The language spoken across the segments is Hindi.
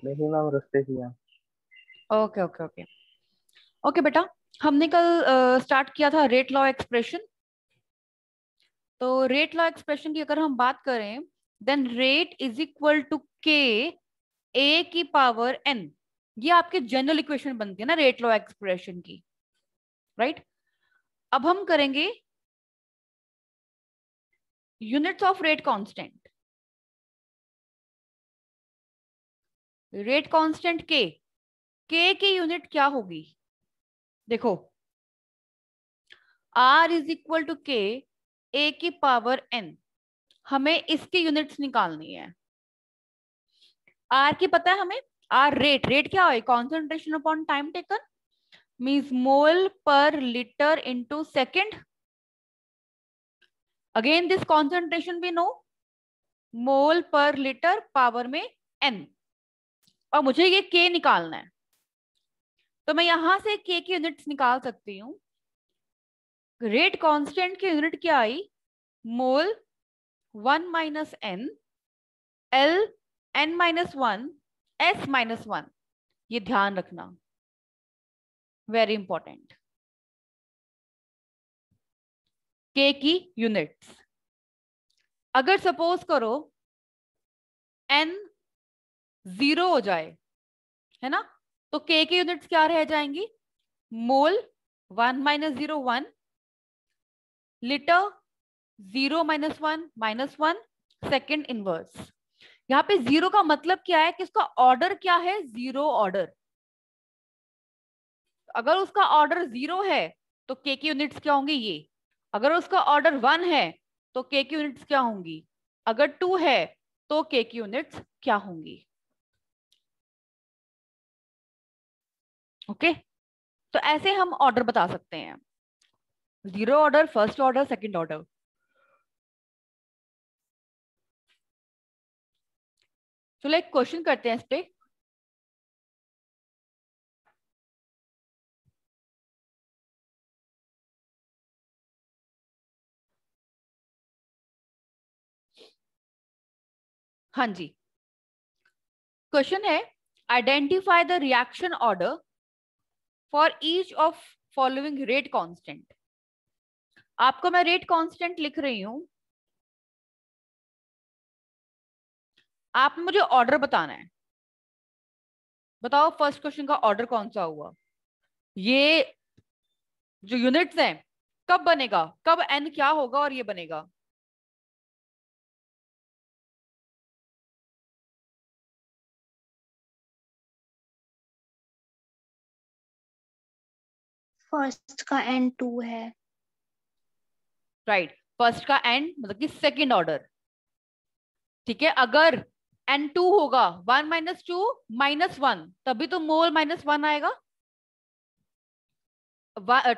नहीं मैम, रास्ते से हैं। Okay okay okay. ओके बेटा, हमने कल स्टार्ट किया था रेट लॉ एक्सप्रेशन। तो रेट लॉ एक्सप्रेशन की अगर हम बात करें, then rate is equal to k a की पावर एन। ये आपके जनरल इक्वेशन बनती है ना रेट लॉ एक्सप्रेशन की, राइट। अब हम करेंगे units of rate constant. Rate constant के की यूनिट क्या होगी? देखो, are is equal to k a की पावर एन। हमें इसकी यूनिट्स निकालनी है। आर की पता है हमें, आर रेट, रेट क्या है? Concentration upon time taken, means mole per litre into second. Again this concentration भी no, mole per litre power में एन। और मुझे ये के निकालना है, तो मैं यहां से के की यूनिट्स निकाल सकती हूँ। रेट कांस्टेंट की यूनिट क्या आई? मोल 1 - n, एल n-1, s-1। ये ध्यान रखना, वेरी इंपॉर्टेंट। के की यूनिट्स, अगर सपोज करो n 0 हो जाए, है ना, तो के की यूनिट्स क्या रह जाएंगी? मोल 1 - 0 1, लीटर 0 - 1 - 1, सेकेंड इनवर्स। यहाँ पे जीरो का मतलब क्या है कि इसका ऑर्डर क्या है? Zero order. अगर उसका ऑर्डर जीरो है तो के की यूनिट्स क्या होंगी? ये। अगर उसका ऑर्डर 1 है तो के की यूनिट्स क्या होंगी? अगर 2 है तो के की यूनिट्स क्या होंगी? ओके, तो ऐसे हम ऑर्डर बता सकते हैं, zero order, first order, second order. चलो एक क्वेश्चन करते हैं इस पे। हाँ जी, क्वेश्चन है, identify the reaction order for each of following rate constant. आपको मैं रेट कांस्टेंट लिख रही हूं, आपने मुझे ऑर्डर बताना है। बताओ फर्स्ट क्वेश्चन का ऑर्डर कौन सा हुआ? ये जो यूनिट्स हैं, कब बनेगा, कब एन क्या होगा और ये बनेगा? फर्स्ट का एन 2 है। राइट, फर्स्ट का एन मतलब कि सेकंड ऑर्डर। ठीक है, अगर एन 2 होगा, 1 - 2 - 1, तभी तो मोल -1 आएगा।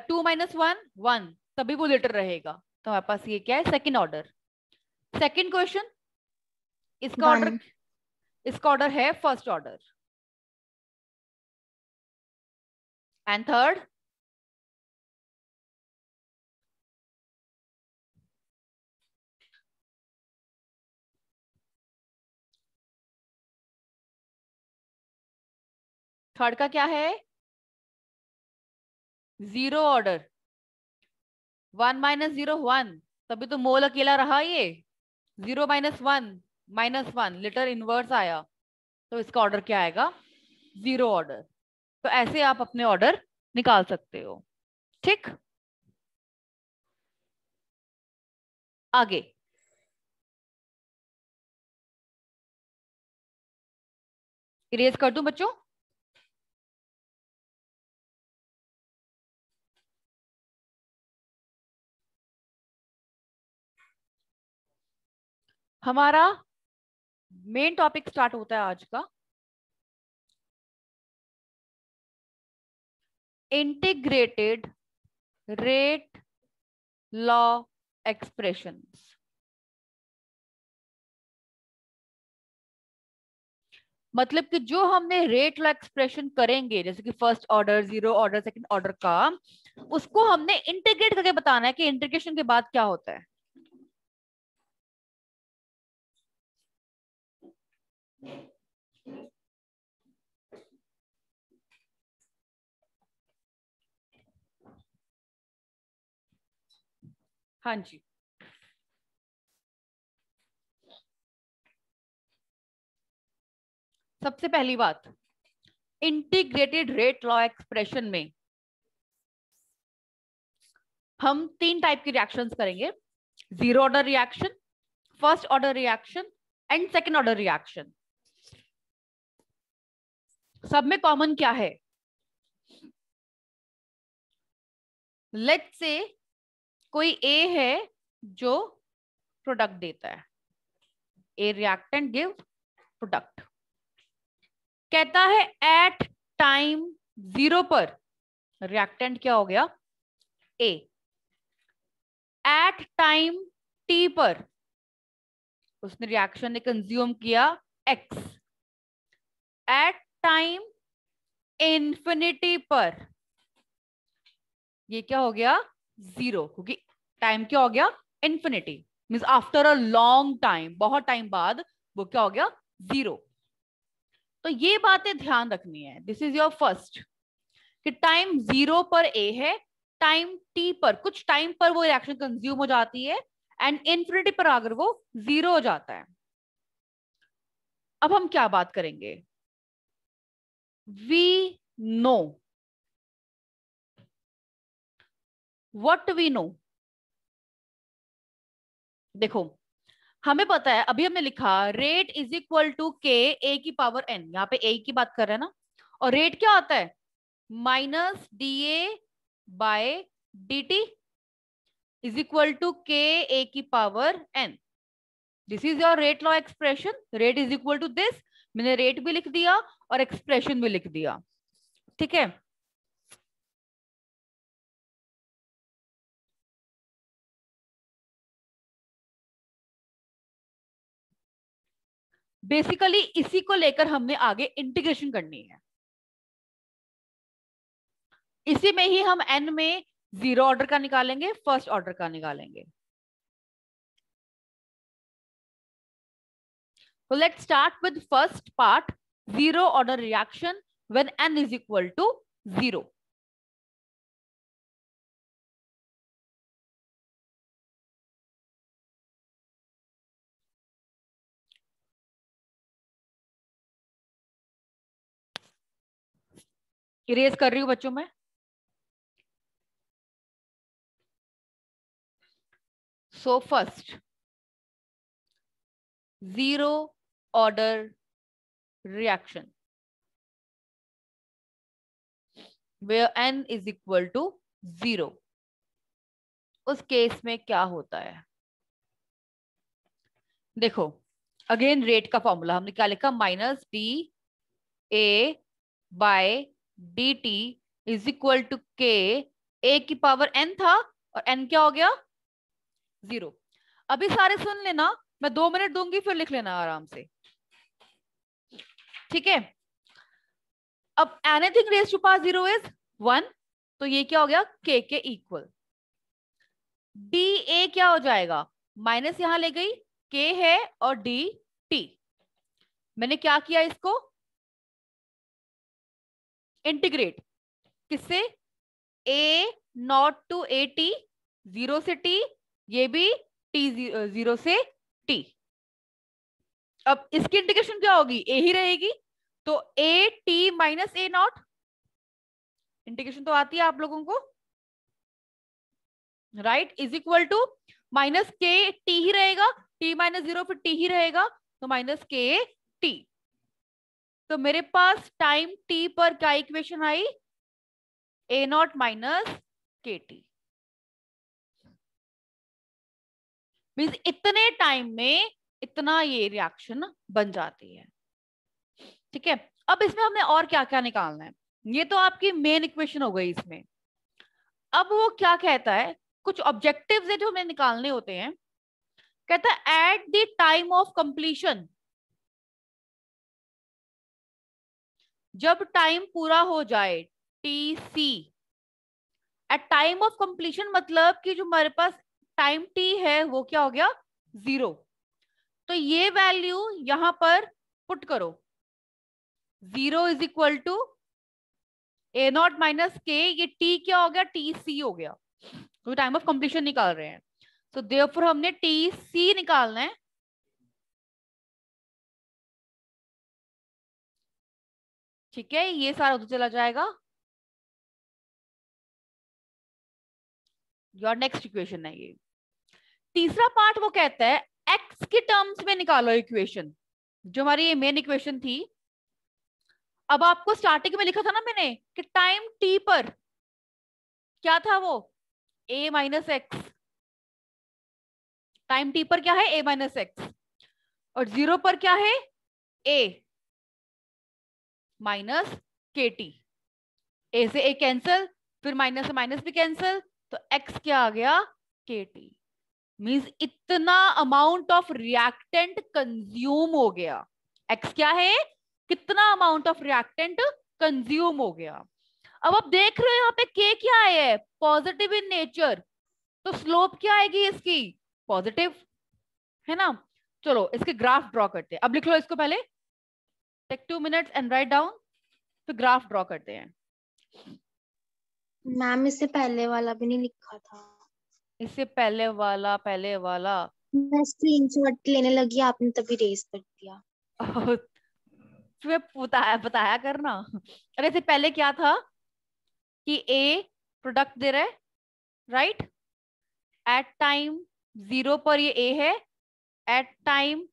2 - 1 1, तभी वो लीटर रहेगा। तो हमारे पास ये क्या है? Second order. सेकंड क्वेश्चन, इसका ऑर्डर, 1। इसका ऑर्डर है first order. And third, third का क्या है? Zero order. 1 - 0 1, तभी तो मोल अकेला रहा ये। 0 - 1 - 1, लीटर इनवर्स आया, तो इसका ऑर्डर क्या आएगा? Zero order. तो ऐसे आप अपने ऑर्डर निकाल सकते हो। ठीक, आगे इरेज कर दूं बच्चों? हमारा मेन टॉपिक स्टार्ट होता है आज का, इंटीग्रेटेड रेट लॉ एक्सप्रेशंस। मतलब कि जो हमने रेट लॉ एक्सप्रेशन करेंगे, जैसे कि first order, zero order, second order का, उसको हमने इंटीग्रेट करके बताना है कि इंटीग्रेशन के बाद क्या होता है। हाँ जी, सबसे पहली बात, इंटीग्रेटेड रेट लॉ एक्सप्रेशन में हम 3 टाइप के रिएक्शंस करेंगे, zero order reaction, first order reaction and second order reaction. सब में कॉमन क्या है? लेट्स से कोई ए है जो प्रोडक्ट देता है, ए रिएक्टेंट गिव प्रोडक्ट, कहता है एट टाइम 0 पर रिएक्टेंट क्या हो गया? ए। एट टाइम टी पर उसने रिएक्शन ने कंज्यूम किया एक्स। एट टाइम इंफिनिटी पर ये क्या हो गया? 0, क्योंकि टाइम क्या हो गया? Infinity, means after a long time, बहुत टाइम बाद वो क्या हो गया? 0। तो ये बातें ध्यान रखनी है। दिस इज योर फर्स्ट, कि टाइम 0 पर ए है, टाइम टी पर कुछ टाइम पर वो रिएक्शन कंज्यूम हो जाती है, एंड इंफिनिटी पर अगर वो 0 हो जाता है। अब हम क्या बात करेंगे? We know, what we know. देखो, हमें पता है, अभी हमने लिखा rate is equal to k a की पावर एन, यहाँ पे ए की बात कर रहे हैं ना, और रेट क्या होता है? Minus d a by d T is equal to k a की power n. This is your rate law expression. Rate is equal to this, मैंने रेट भी लिख दिया और एक्सप्रेशन भी लिख दिया, ठीक है। बेसिकली इसी को लेकर हमने आगे इंटीग्रेशन करनी है। इसी में ही हम एन में जीरो ऑर्डर का निकालेंगे, फर्स्ट ऑर्डर का निकालेंगे। So let's start with first part, zero order reaction when n is equal to 0. Erase कर रही हूं बच्चों में। So first, zero order reaction where n is equal to 0. उस केस में क्या होता है? देखो, अगेन रेट का फॉर्मूला हमने क्या लिखा? Minus d a by d T is equal to k a की पावर एन था, और एन क्या हो गया? 0। अभी सारे सुन लेना, मैं 2 मिनट दूंगी, फिर लिख लेना आराम से, ठीक है। अब anything raise to power 0 is 1, तो ये क्या हो गया? के इक्वल डी ए क्या हो जाएगा? माइनस यहां ले गई, के है और डी टी। मैंने क्या किया? इसको इंटीग्रेट किससे? ए नॉट टू ए टी, 0 से टी, ये भी टी 0 से टी। अब इसकी इंटीग्रेशन क्या होगी? ए ही रहेगी, तो a t minus a naught, integration तो आती है आप लोगों को, right, is equal to minus के टी ही रहेगा, टी माइनस 0 फिर टी ही रहेगा, तो माइनस के टी। तो मेरे पास टाइम टी पर क्या इक्वेशन आई? ए नॉट माइनस के टी, मीन्स इतने टाइम में इतना ये रिएक्शन बन जाती है, ठीक है। अब इसमें हमने और क्या क्या निकालना है? ये तो आपकी मेन इक्वेशन हो गई इसमें। अब वो क्या कहता है, कुछ ऑब्जेक्टिव्स है जो हमें निकालने होते हैं। कहता है at the time of completion, जब टाइम पूरा हो जाए, t c, at time of completion मतलब कि जो हमारे पास टाइम टी है वो क्या हो गया? 0। तो ये वैल्यू यहां पर पुट करो, 0 is equal to A naught minus k, ये टी क्या हो गया? टी सी हो गया, तो टाइम ऑफ कंप्लीशन निकाल रहे हैं। सो देयरफॉर हमने टी सी निकालना है। ठीक है, ये सारा उधर चला जाएगा। योर नेक्स्ट इक्वेशन है ये। तीसरा पार्ट वो कहता है एक्स के टर्म्स में निकालो इक्वेशन, जो हमारी ये मेन इक्वेशन थी। अब आपको स्टार्टिंग में लिखा था ना मैंने कि टाइम टी पर क्या था वो, a minus x. Time T पर क्या है, a माइनस एक्स, और 0 पर क्या है, a माइनस के टी। ए से ए कैंसल, फिर माइनस से माइनस भी कैंसल, तो x क्या आ गया, के टी। मीन्स इतना अमाउंट ऑफ रिएक्टेंट कंज्यूम हो गया। x क्या है, कितना अमाउंट ऑफ रिएक्टेंट कंज्यूम हो गया। अब आप देख रहे हो यहाँ पे k क्या है, पॉजिटिव इन नेचर, तो स्लोप क्या आएगी इसकी, पॉजिटिव, है ना। चलो इसके ग्राफ ड्रॉ करते हैं। अब लिख लो इसको पहले, take 2 minutes and write down, फिर ग्राफ ड्रॉ करते हैं। मैम इससे पहले वाला भी नहीं लिखा था। इससे पहले वाला मैं स्क्रीनशॉट लेने लगी, आपने तभी रेज कर दिया। तुम्हें बताया बताया करना। अरे इससे पहले क्या था कि ए प्रोडक्ट दे रहा है, राइट। एट टाइम 0 पर ये ए है, एट टाइम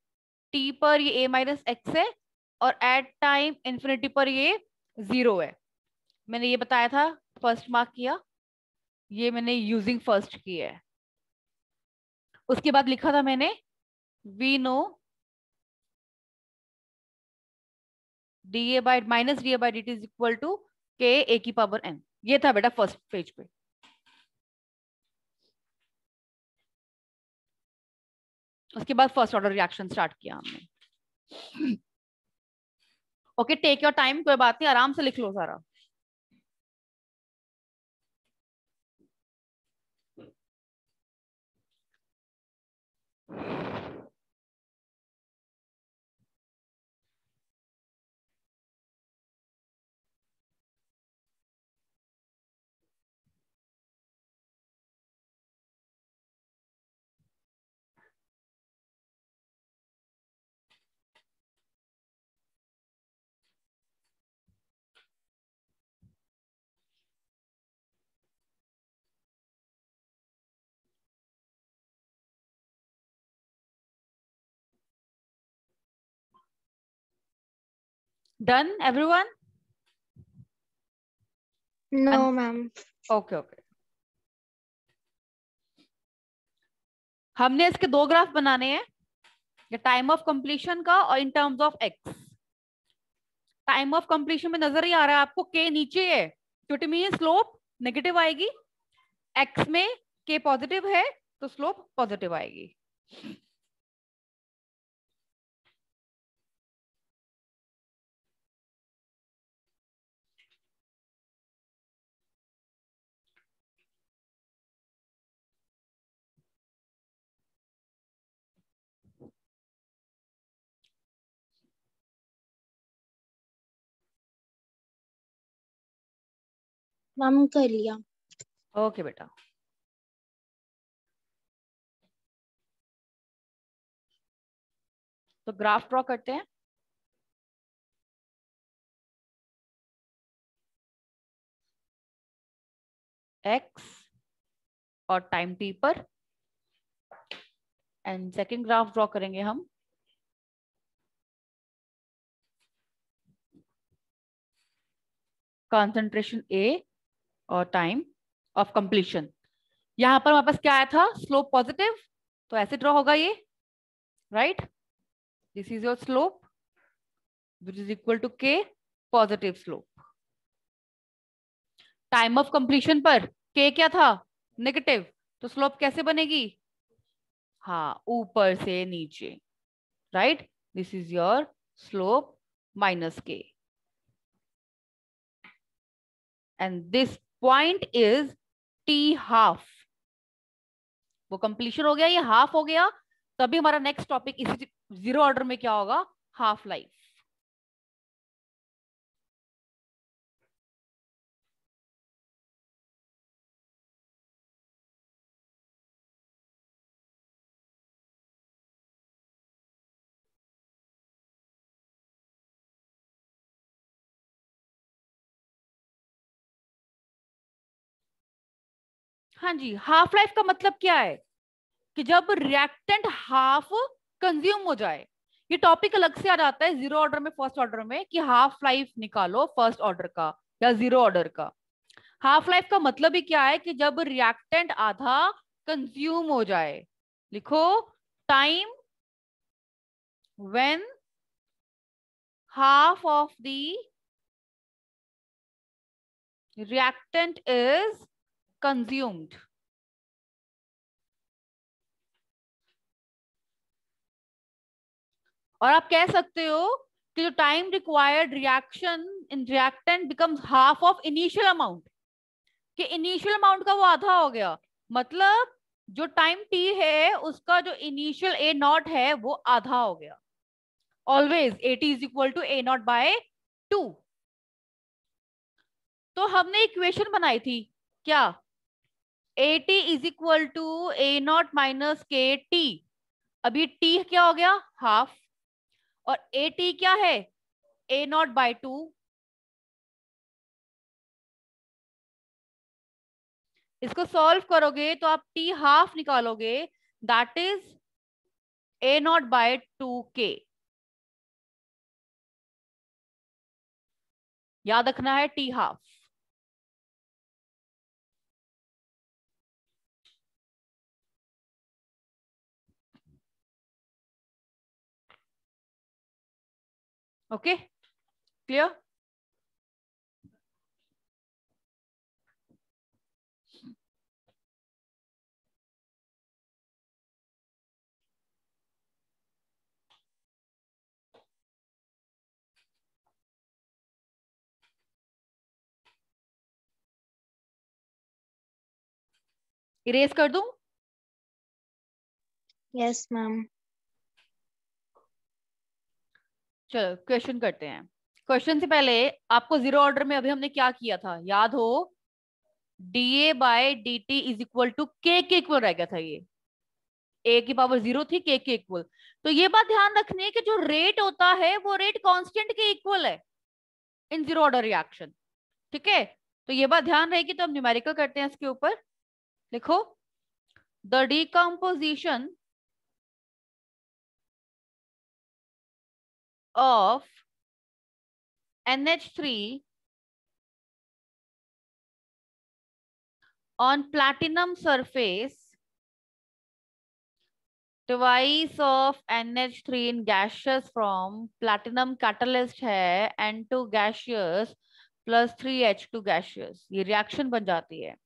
टी पर ये ए माइनस एक्स है, और एट टाइम इंफिनिटी पर ये 0 है। मैंने ये बताया था, फर्स्ट मार्क किया, ये मैंने यूजिंग फर्स्ट की है। उसके बाद लिखा था मैंने we know d A by minus d A by D T is equal to k a की पावर एन। ये था बेटा फर्स्ट पेज पे। उसके बाद फर्स्ट ऑर्डर रिएक्शन स्टार्ट किया हमने। ओके, टेक योर टाइम, कोई बात नहीं, आराम से लिख लो सारा। Done everyone? No ma'am. Okay okay, हमने इसके दो ग्राफ बनाने हैं, टाइम ऑफ कंप्लीशन का और in terms of x. Time of completion में नजर ही आ रहा है आपको, के नीचे है, क्योंकि में स्लोप नेगेटिव आएगी। एक्स में के पॉजिटिव है, तो स्लोप पॉजिटिव आएगी। मैम कर लिया। ओके बेटा, तो ग्राफ ड्रॉ करते हैं। एक्स और टाइम टी पर, एंड सेकेंड ग्राफ ड्रॉ करेंगे हम कॉन्सेंट्रेशन ए और टाइम ऑफ कंप्लीशन। यहां पर हमारे पास क्या आया था, स्लोप पॉजिटिव, तो ऐसे ड्रॉ होगा ये, right. This is your slope which is equal to K positive slope. Time of completion पर के क्या था, नेगेटिव, तो स्लोप कैसे बनेगी, हाँ ऊपर से नीचे, right. This is your slope minus K, and this point is T half. वो कंप्लीशन हो गया, ये हाफ हो गया, तभी हमारा नेक्स्ट टॉपिक इसी जीरो ऑर्डर में क्या होगा, हाफ लाइफ। हाँ जी, हाफ लाइफ का मतलब क्या है कि जब रिएक्टेंट हाफ कंज्यूम हो जाए। ये टॉपिक अलग से आ जाता है जीरो ऑर्डर में, फर्स्ट ऑर्डर में, कि हाफ लाइफ निकालो फर्स्ट ऑर्डर का या जीरो ऑर्डर का। हाफ लाइफ का मतलब ही क्या है कि जब रिएक्टेंट आधा कंज्यूम हो जाए। लिखो, time when half of the reactant is consumed। और आप कह सकते हो कि जो time required reaction in reactant becomes half of initial amount, कि इनिशियल अमाउंट का वो आधा हो गया। मतलब जो टाइम टी है उसका जो इनिशियल ए नॉट है वो आधा हो गया। Always a T is equal to A naught by 2। तो हमने इक्वेशन बनाई थी क्या, a T is equal to A naught minus के टी। अभी टी क्या हो गया, हाफ, और ए टी क्या है, ए नॉट बाय 2। इसको सॉल्व करोगे तो आप टी हाफ निकालोगे, that is a naught by 2 k. याद रखना है t half. Okay, clear. Erase कर दूं। Yes ma'am. चलो क्वेश्चन करते हैं। क्वेश्चन से पहले आपको जीरो ऑर्डर में अभी हमने क्या किया था याद हो, d a by d T is equal to k equal रह गया था। ये ए की पावर 0 थी, के इक्वल। तो ये बात ध्यान रखनी है कि जो रेट होता है वो रेट कांस्टेंट के इक्वल है इन जीरो ऑर्डर रिएक्शन। ठीक है, तो ये बात ध्यान रहेगी। तो हम न्यूमेरिकल करते हैं इसके ऊपर। लिखो, the decomposition of NH3 on platinum surface twice of NH3 in gaseous form, platinum catalyst है N2 gaseous plus 3H2 gaseous, ये रिएक्शन बन जाती है,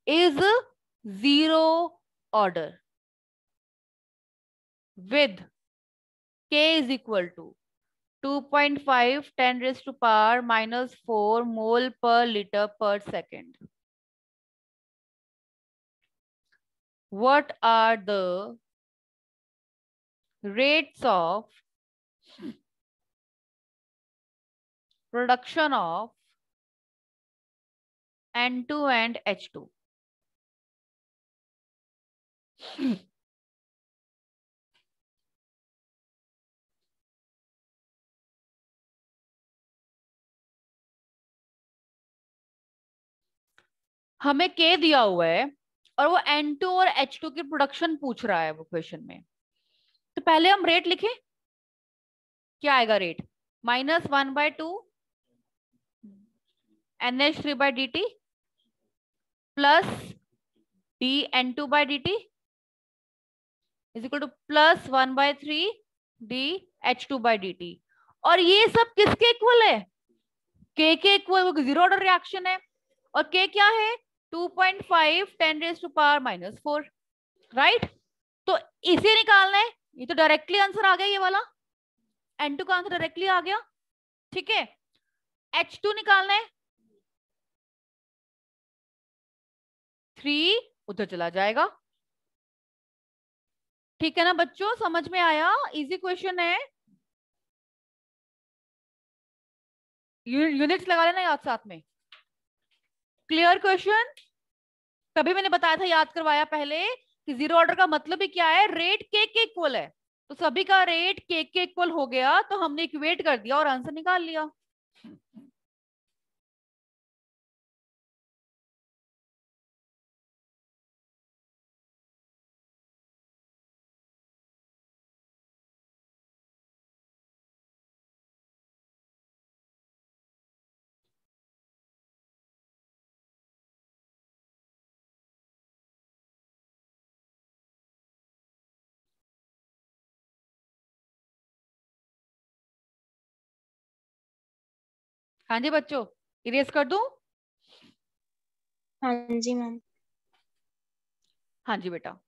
is zero order with K is equal to 2.5 10 raised to power minus 4 mole per liter per second. What are the rates of production of N2 and H2? हमें के दिया हुआ है और वो N2 और H2 की प्रोडक्शन पूछ रहा है वो क्वेश्चन में। तो पहले हम रेट लिखें। क्या आएगा rate, -1/2 NH3/dt plus dN2/dt is equal to +1/3 dH2/dt। और ये सब किसके इक्वल है, के इक्वल। वो जीरो ऑर्डर रिएक्शन है और के क्या है 2.5 10 raised to power -4, राइट। तो इसे निकालना है। ये तो डायरेक्टली आंसर आ गया, ये वाला N2 का आंसर डायरेक्टली आ गया। ठीक है, H2 निकालना है, 3 उधर चला जाएगा। ठीक है ना बच्चों, समझ में आया, इजी क्वेश्चन है। यूनिट्स लगा लेना याद साथ में। Clear question. तभी मैंने बताया था, याद करवाया पहले, कि जीरो ऑर्डर का मतलब ही क्या है, रेट के इक्वल है। तो सभी का रेट के इक्वल हो गया तो हमने इक्वेट कर दिया और आंसर निकाल लिया। हाँ जी बच्चों, इरेज कर दूं? हाँ जी मैम। हाँ जी बेटा।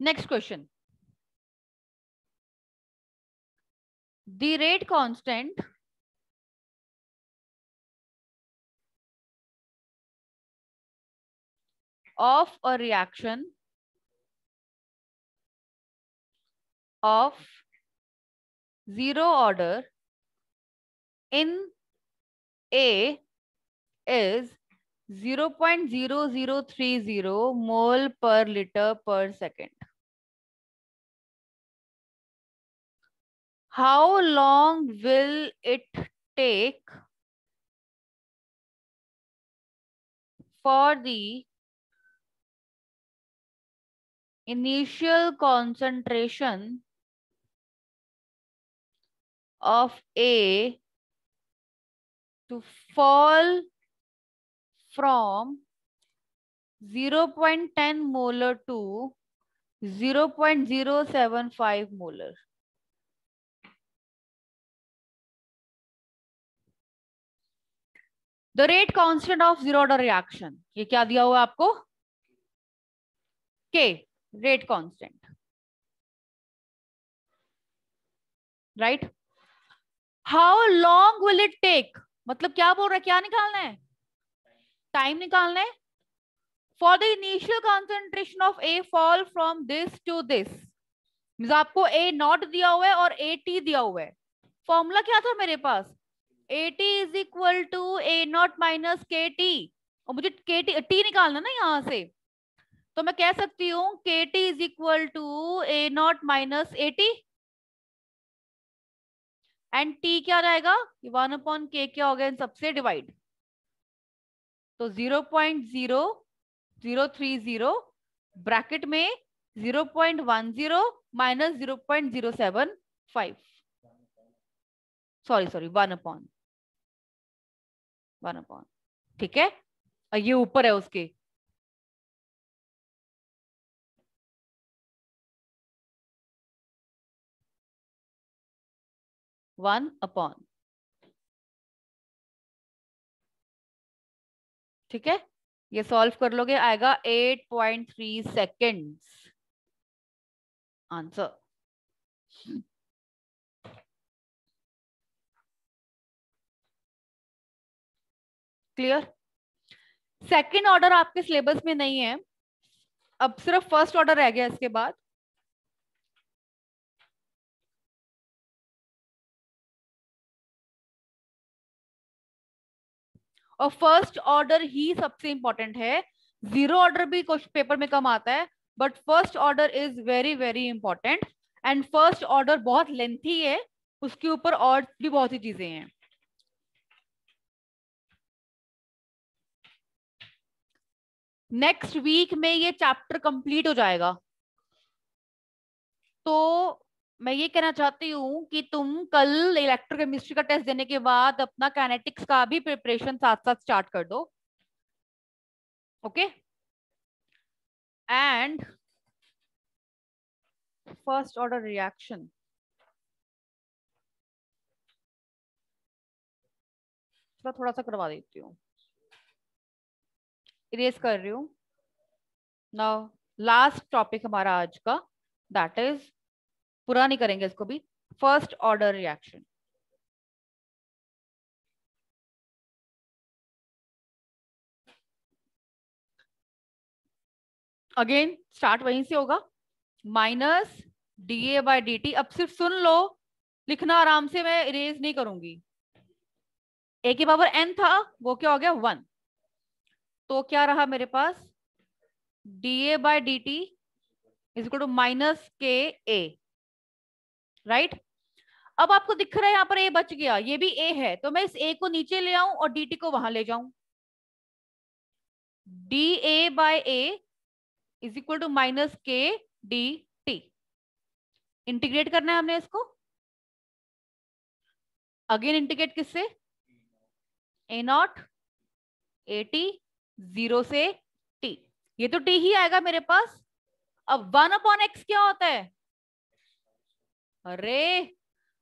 Next question, the rate constant of a reaction of zero order in A is 0.0030 mole per liter per second. How long will it take for the initial concentration of A to fall from 0.10 molar to 0.075 molar? The rate constant of zero order reaction, ये क्या दिया हुआ है आपको? K, rate constant, right? How long will it take, मतलब क्या बोल रहा है, क्या निकालना है? टाइम निकालना है। For the initial concentration of a fall from this to this, means आपको ए नॉट दिया हुआ है और ए टी दिया हुआ है। फॉर्मूला क्या था मेरे पास? A T is equal to A naught minus के टी, और मुझे के टी निकालना ना यहां से, तो मैं कह सकती हूँ के t is equal to A naught minus a t, and t क्या रहेगा? 1/k क्या हो गया इन सबसे डिवाइड, तो 0.0030 ब्रैकेट में 0.10 माइनस 0.075, सॉरी 1/1, ठीक है, और ये ऊपर है उसके। वन अपॉन, ठीक है, ये सॉल्व कर लोगे आएगा 8.3 seconds answer. Clear? Second order आपके सिलेबस में नहीं है, अब सिर्फ फर्स्ट ऑर्डर रह गया इसके बाद। और फर्स्ट ऑर्डर ही सबसे इंपॉर्टेंट है, जीरो ऑर्डर भी कुछ पेपर में कम आता है, but first order is very very important, and first order बहुत लेंथी है, उसके ऊपर और भी बहुत सी चीजें हैं। नेक्स्ट वीक में ये चैप्टर कंप्लीट हो जाएगा, तो मैं ये कहना चाहती हूँ कि तुम कल इलेक्ट्रोकेमिस्ट्री का टेस्ट देने के बाद अपना काइनेटिक्स का भी प्रिपरेशन साथ साथ स्टार्ट कर दो, okay? And first order reaction, थोड़ा सा करवा देती हूँ, इरेज कर रही हूँ। नाउ लास्ट टॉपिक हमारा आज का, दैट इज, पूरा नहीं करेंगे इसको भी, first order reaction. Again start वहीं से होगा, minus d A by D T. अब सिर्फ सुन लो, लिखना आराम से, मैं इरेज नहीं करूंगी। ए की पावर एन था, वो क्या हो गया 1, तो क्या रहा मेरे पास? D A by D T is equal to minus K A, right? अब आपको दिख रहा है यहाँ पर ए बच गया, ये भी ए है, तो मैं इस ए को नीचे ले आऊं और डी टी को वहां ले जाऊं। D A by a is equal to minus k d t, integrate करना है हमने इसको, अगेन इंटीग्रेट किससे? ए नॉट ए टी, 0 से टी, ये तो टी ही आएगा मेरे पास। अब 1/x क्या होता है? अरे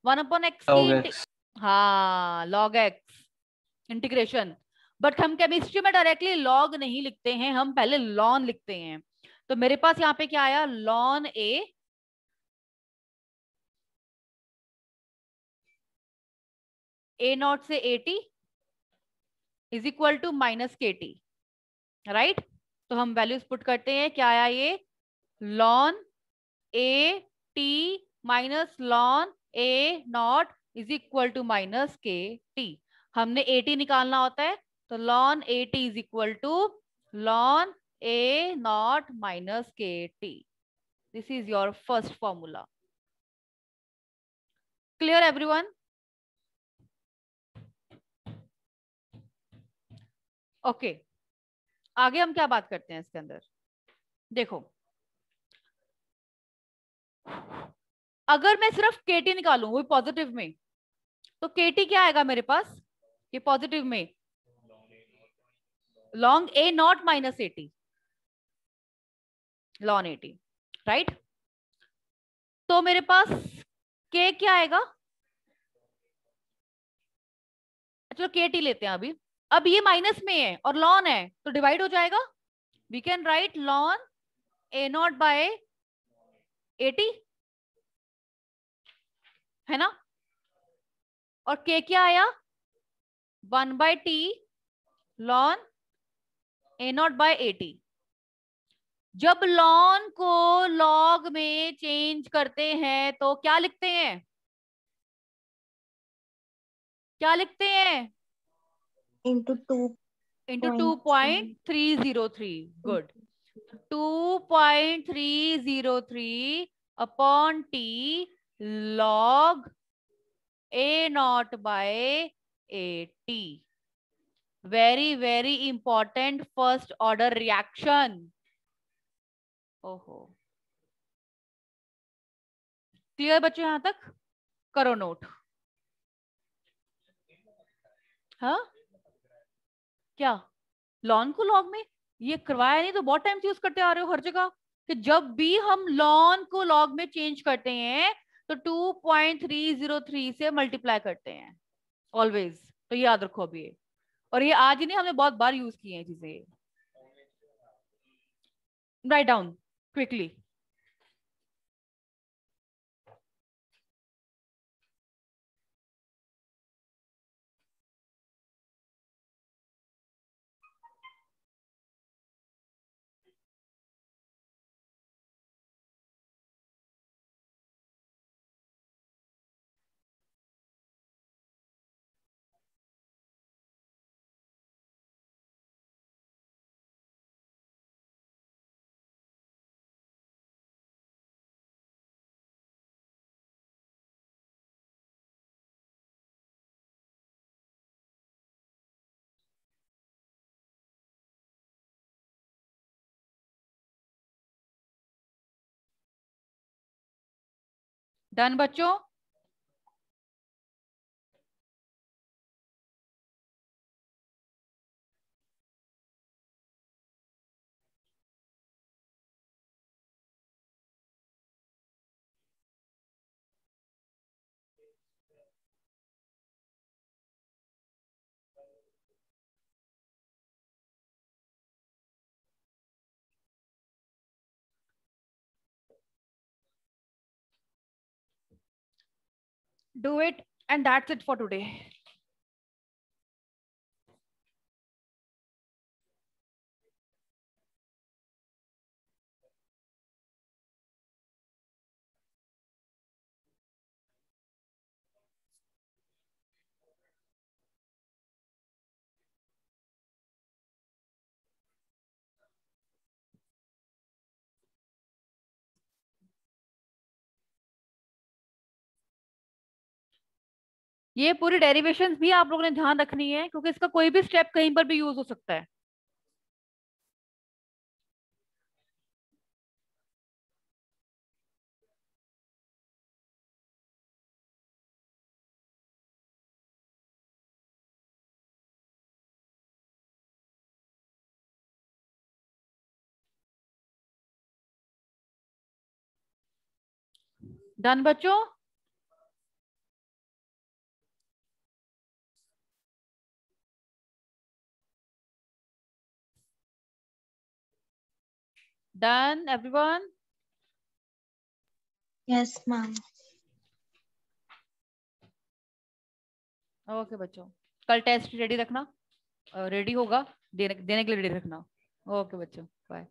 1/x की हाँ log x इंटीग्रेशन। बट हम केमिस्ट्री में डायरेक्टली लॉग नहीं लिखते हैं, हम पहले लॉन लिखते हैं। तो मेरे पास यहाँ पे क्या आया, लॉन ए नॉट से AT is equal to minus KT, right. तो हम वैल्यूज पुट करते हैं, क्या आया ये, ln AT minus ln A naught is equal to minus KT। हमने AT निकालना होता है, तो ln AT is equal to ln A naught minus KT। This is your first formula. Clear everyone? Okay, आगे हम क्या बात करते हैं इसके अंदर, देखो अगर मैं सिर्फ KT निकालूं वो पॉजिटिव में, तो KT क्या आएगा मेरे पास, ये पॉजिटिव में long A naught minus AT, lawn AT, right. तो मेरे पास K क्या आएगा, चलो KT लेते हैं अभी। अब ये माइनस में है और लॉन है तो डिवाइड हो जाएगा, we can write ln A naught by AT, है ना। और K क्या आया, 1/T ln A naught by AT। जब लॉन को लॉग में चेंज करते हैं तो क्या लिखते हैं, क्या लिखते हैं, into into 2.3। 2.303, good. 2.303 upon T log A naught by AT। Very very important first order reaction. ओहो, क्लियर बच्चों यहां तक, करो नोट। हाँ क्या, लॉन को लॉग में, ये करवाया नहीं तो बहुत टाइम से यूज करते आ रहे हो हर जगह, कि जब भी हम लॉन को लॉग में चेंज करते हैं तो 2.303 से मल्टीप्लाई करते हैं ऑलवेज। तो ये याद रखो अभी ये। और ये आज ही नहीं, हमने बहुत बार यूज किए हैं चीजें। Write down quickly. डन बच्चों? Do it, and that's it for today. ये पूरी डेरिवेशंस भी आप लोगों ने ध्यान रखनी है, क्योंकि इसका कोई भी स्टेप कहीं पर भी यूज हो सकता है। डन बच्चों? Done everyone? Yes ma'am. Okay बच्चों, कल टेस्ट रेडी रखना, रेडी होगा, देने के लिए रेडी रखना। ओके बच्चों, बाय।